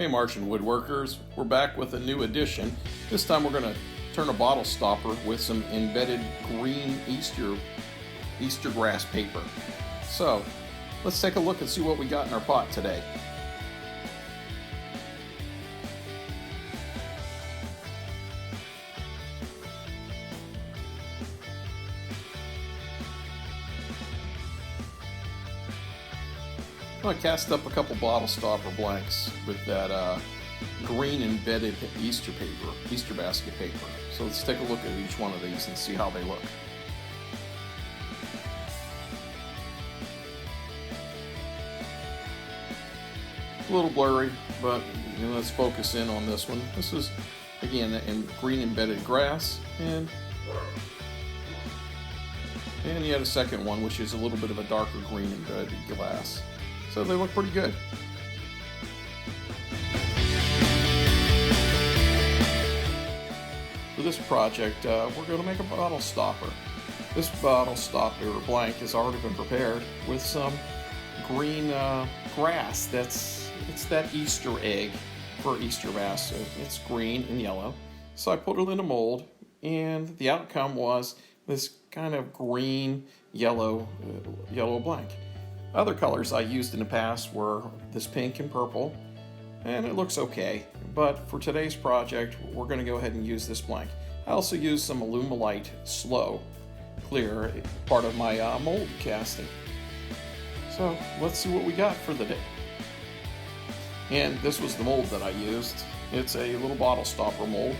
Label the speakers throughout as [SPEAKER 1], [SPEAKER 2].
[SPEAKER 1] Hey Martian woodworkers, we're back with a new edition. This time we're going to turn a bottle stopper with some embedded green Easter grass paper. So let's take a look and see what we got in our pot today. I cast up a couple bottle stopper blanks with that green embedded Easter basket paper. So let's take a look at each one of these and see how they look. A little blurry, but let's focus in on this one. This is again in green embedded grass, and yet a second one which is a little bit of a darker green embedded glass. So they look pretty good. For this project, we're going to make a bottle stopper. This bottle stopper blank has already been prepared with some green grass. It's that Easter egg for Easter grass. It's green and yellow. So I put it in a mold, and the outcome was this kind of green yellow blank. Other colors I used in the past were this pink and purple, and it looks okay, but for today's project we're going to go ahead and use this blank. I also used some Alumilite Slow Clear, part of my mold casting. So let's see what we got for the day. And this was the mold that I used. It's a little bottle stopper mold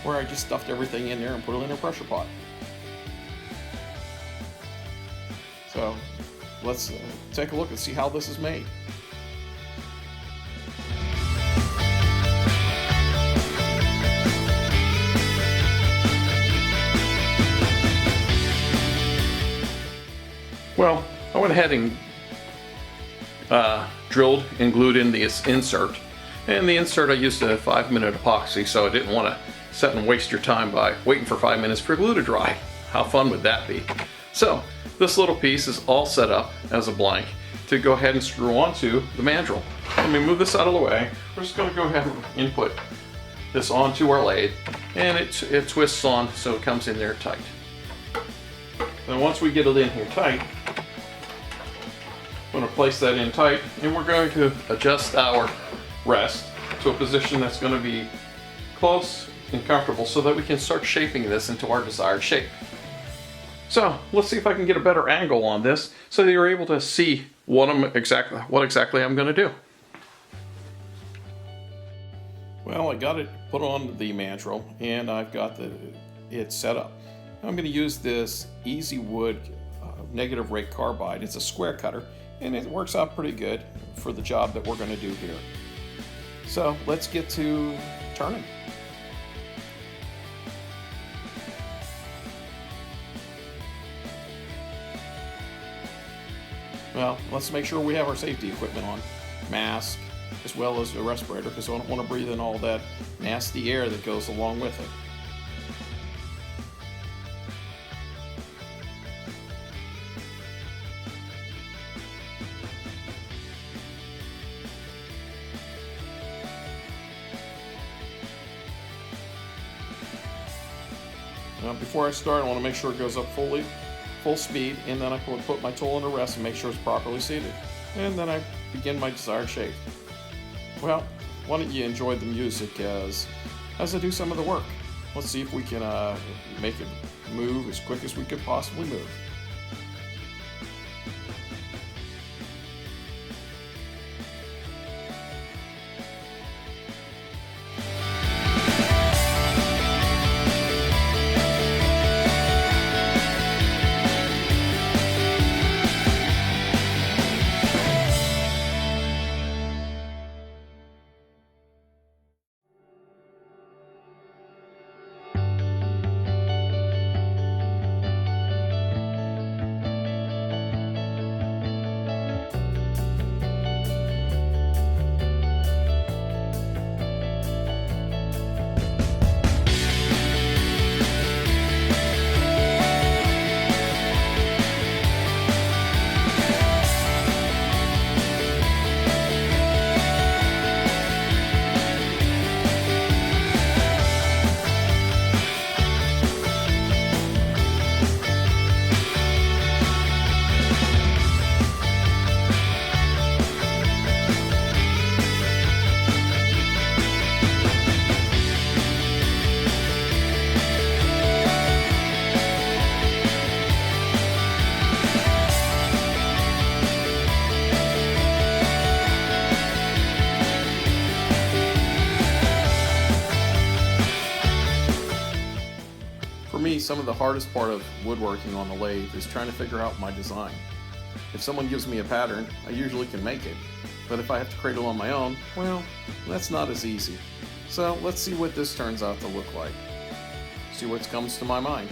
[SPEAKER 1] where I just stuffed everything in there and put it in a pressure pot. So let's take a look and see how this is made. Well, I went ahead and drilled and glued in this insert. And the insert I used a 5-minute epoxy, so I didn't want to sit and waste your time by waiting for 5 minutes for glue to dry. How fun would that be? So this little piece is all set up as a blank to go ahead and screw onto the mandrel. Let me move this out of the way. We're just going to go ahead and input this onto our lathe, and it twists on so it comes in there tight. Then once we get it in here tight, I'm going to place that in tight, and we're going to adjust our rest to a position that's going to be close and comfortable so that we can start shaping this into our desired shape. So let's see if I can get a better angle on this so that you're able to see what exactly I'm going to do. Well, I got it put on the mandrel and I've got it set up. I'm going to use this Easy Wood negative rake carbide. It's a square cutter and it works out pretty good for the job that we're going to do here. So let's get to turning. Well, let's make sure we have our safety equipment on. Mask, as well as a respirator, because I don't want to breathe in all that nasty air that goes along with it. Now, before I start, I want to make sure it goes up full speed, and then I put my tool in a rest and make sure it's properly seated. And then I begin my desired shape. Well, why don't you enjoy the music as I do some of the work. Let's see if we can make it move as quick as we could possibly move. some of the hardest part of woodworking on the lathe is trying to figure out my design. If someone gives me a pattern, I usually can make it. But if I have to create it on my own, well, that's not as easy. So let's see what this turns out to look like. See what comes to my mind.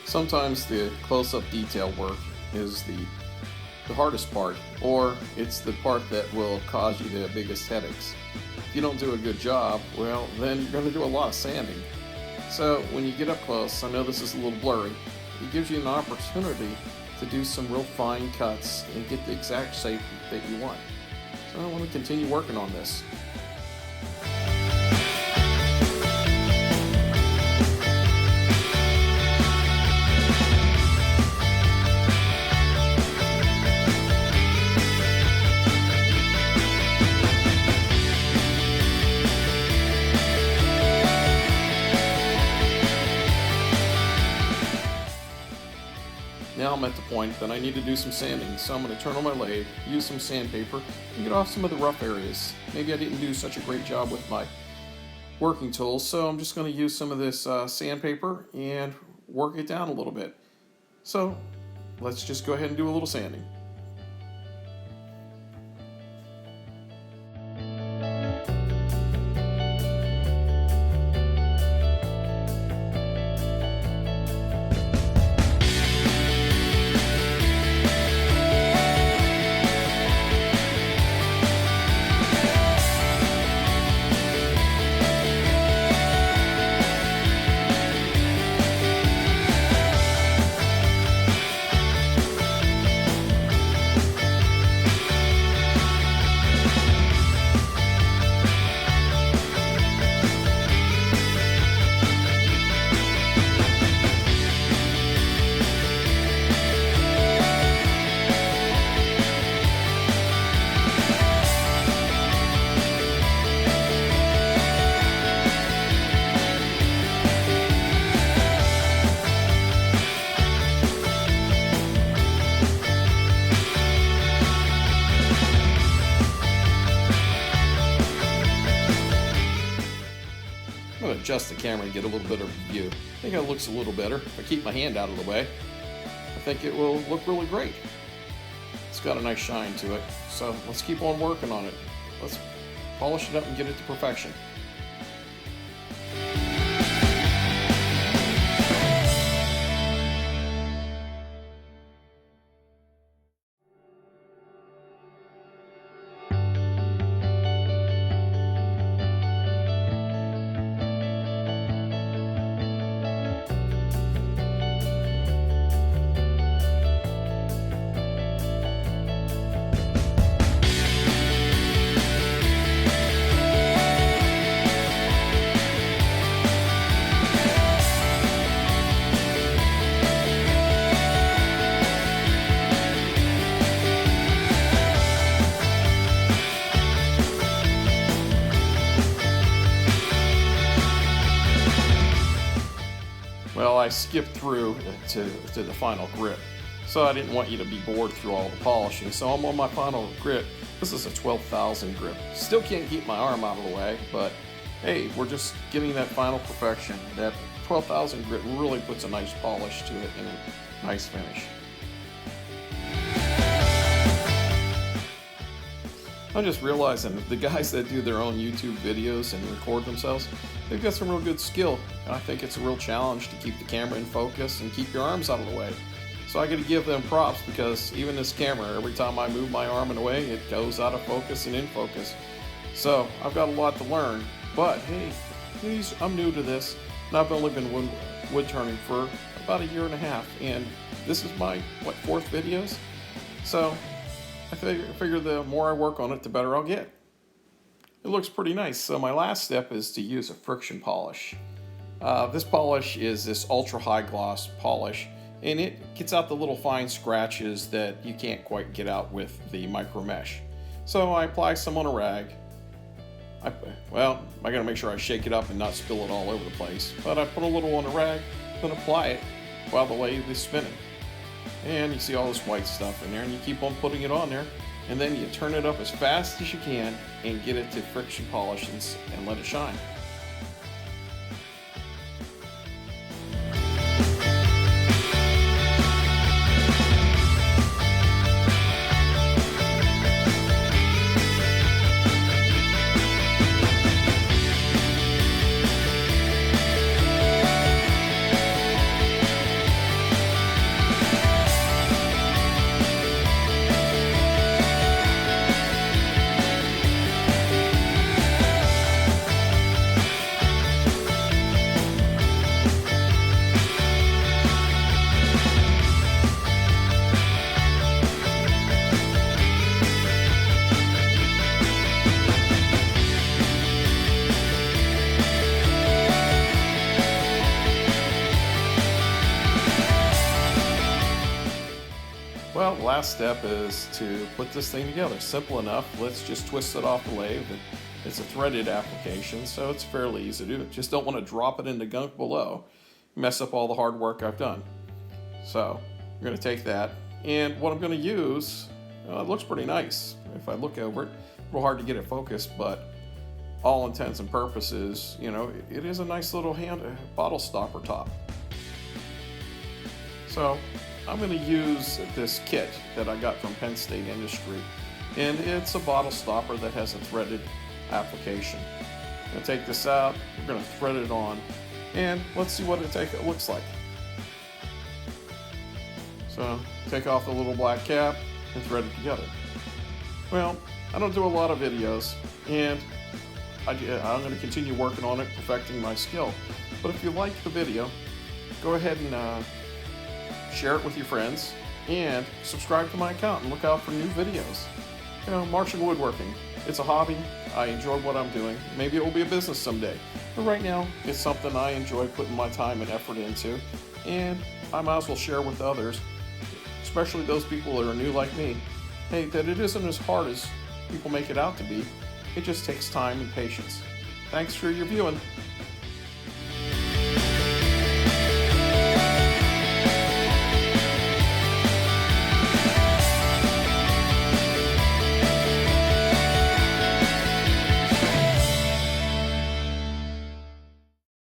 [SPEAKER 1] Sometimes the close-up detail work is the hardest part, or it's the part that will cause you the biggest headaches. If you don't do a good job, well, then you're going to do a lot of sanding. So when you get up close, I know this is a little blurry, it gives you an opportunity to do some real fine cuts and get the exact shape that you want. So I want to continue working on this. Now I'm at the point that I need to do some sanding, so I'm going to turn on my lathe, use some sandpaper, and get off some of the rough areas. Maybe I didn't do such a great job with my working tools, so I'm just going to use some of this sandpaper and work it down a little bit. So let's just go ahead and do a little sanding. I'm going to adjust the camera and get a little bit of view. I think it looks a little better. If I keep my hand out of the way, I think it will look really great. It's got a nice shine to it. So let's keep on working on it. Let's polish it up and get it to perfection. Well, I skipped through to the final grip, so I didn't want you to be bored through all the polishing. So I'm on my final grip. This is a 12,000 grip. Still can't keep my arm out of the way, but hey, we're just getting that final perfection. That 12,000 grip really puts a nice polish to it and a nice finish. I'm just realizing that the guys that do their own YouTube videos and record themselves, they've got some real good skill. I think it's a real challenge to keep the camera in focus and keep your arms out of the way. So I got to give them props, because even this camera, every time I move my arm in a way, it goes out of focus and in focus. So I've got a lot to learn, but hey, I'm new to this, and I've only been wood turning for about a year and a half, and this is my, fourth videos? So I figure the more I work on it, the better I'll get. It looks pretty nice, so my last step is to use a friction polish. This polish is this ultra high gloss polish, and it gets out the little fine scratches that you can't quite get out with the micro mesh. So I apply some on a rag. I gotta make sure I shake it up and not spill it all over the place. But I put a little on the rag, then apply it while the lathe is spinning. And you see all this white stuff in there, and you keep on putting it on there, and then you turn it up as fast as you can and get it to friction polish and let it shine. Well, the last step is to put this thing together. Simple enough. Let's just twist it off the lathe. It's a threaded application, so it's fairly easy to do. Just don't want to drop it into gunk below, mess up all the hard work I've done. So I'm going to take that, and what I'm going to use, it looks pretty nice. If I look over it, a little hard to get it focused, but all intents and purposes, it is a nice little bottle stopper top. So I'm going to use this kit that I got from Penn State Industry, and it's a bottle stopper that has a threaded application. I'm going to take this out, we're going to thread it on, and let's see what it looks like. So take off the little black cap and thread it together. Well, I don't do a lot of videos, and I'm going to continue working on it, perfecting my skill. But if you like the video, go ahead and share it with your friends, and subscribe to my account and look out for new videos. Martian woodworking, it's a hobby. I enjoy what I'm doing. Maybe it will be a business someday, but right now it's something I enjoy putting my time and effort into, and I might as well share with others, especially those people that are new like me, hey, that it isn't as hard as people make it out to be. It just takes time and patience. Thanks for your viewing.